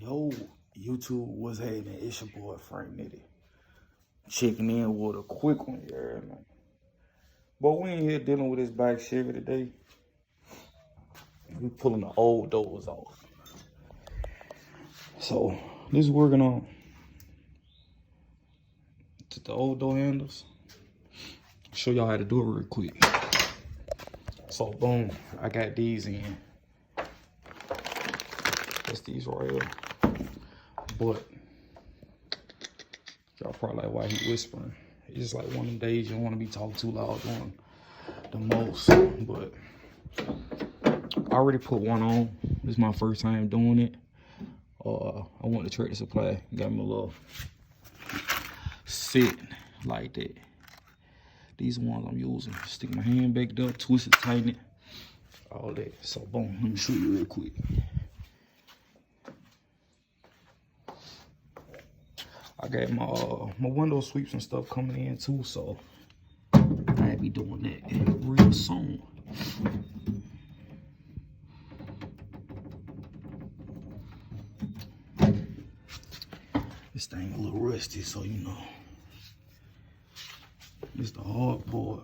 Yo, YouTube, what's happening? It's your boy Frank Nitty. Checking in with a quick one, yeah, man. But we ain't here dealing with this bike Chevy today. We pulling the old doors off. So this is working on the old door handles. Show y'all how to do it real quick. So boom, I got these in. That's these right here. But y'all probably like why he whispering. It's just like one of them days you don't want to be talking too loud doing the most. But I already put one on. This is my first time doing it. I went to Tractor Supply, got me a little set like that. These ones I'm using. Stick my hand back up, twist it, tighten it, all that. So boom, let me show you real quick. I got my window sweeps and stuff coming in too, so I'll be doing that real soon. This thing a little rusty, so you know. It's the hard part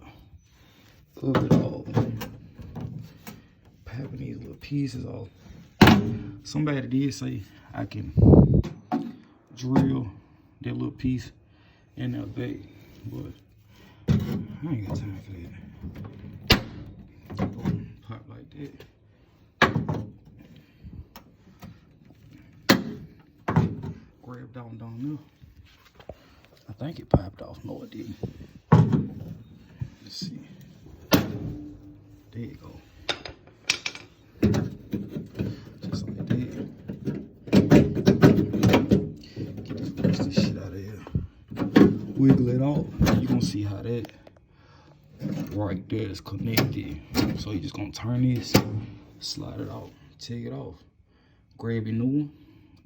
of it all. Popping these little pieces off. Somebody did say I can drill that little piece in that bag, but I ain't got time for that. Pop like that. Grab down there. I think it popped off. No, it didn't. Let's see. There you go. Just like that. Get this rusty shit out of here. Wiggle it off. You're gonna see how that right there is connected. So you're just gonna turn this, slide it out, take it off, grab your new one,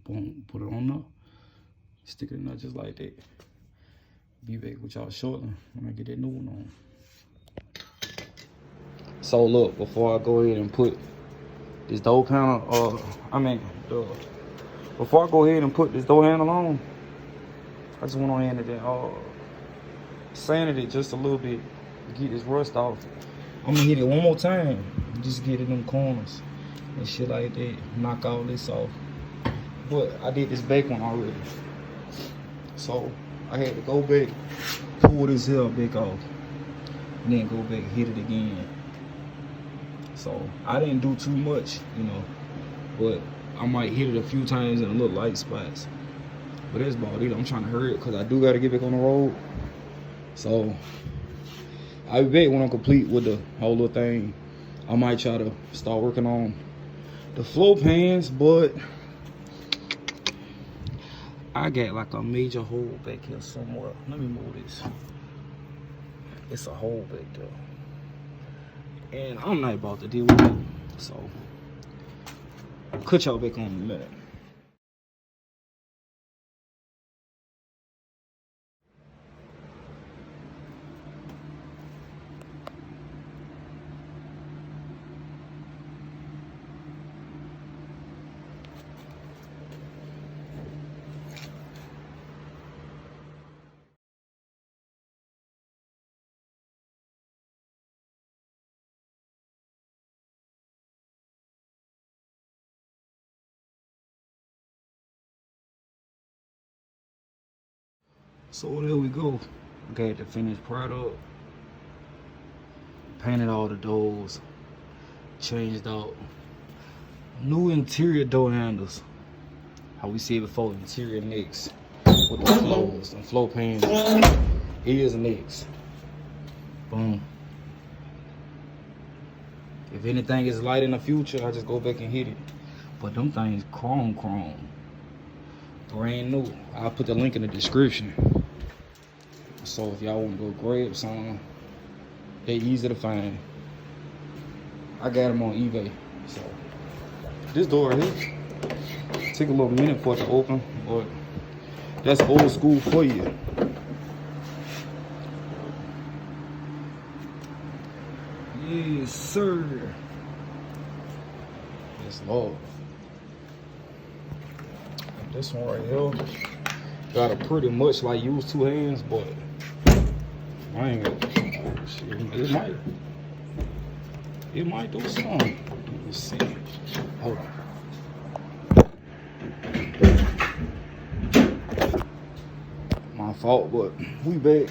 boom, put it on there, stick it in there just like that. Be back with y'all shortly when I get that new one on. So look, before I go ahead and put this door panel, before I go ahead and put this door handle on, I just went on in and sanded it just a little bit to get this rust off. I'm gonna hit it one more time, just get it in them corners and shit like that, knock all this off. But I did this back one already, so I had to go back, pull this here back off, and then go back and hit it again. So I didn't do too much, you know, but I might hit it a few times in a little light spots. But that's about it. I'm trying to hurry it because I do got to get back on the road. So I'll be back when I'm complete with the whole little thing. I might try to start working on the floor pans, but I got like a major hole back here somewhere. Let me move this. It's a hole back there. And I'm not about to deal with it. So I'll cut y'all back on in a minute. So there we go. Got the finished product. Painted all the doors. Changed out new interior door handles. How we see it before, interior next. With the floors and floor pans. Here's next. Boom. If anything is light in the future, I just go back and hit it. But them things chrome. Brand new. I'll put the link in the description. So if y'all want to go grab some, they're easy to find. I got them on eBay. So this door here take a little minute for it to open, but that's old school for you. Yes, sir. Yes, Lord. This one right here gotta pretty much like use two hands, but I ain't gonna, shit, it might do something. Let me see. Hold on. My fault, but we back.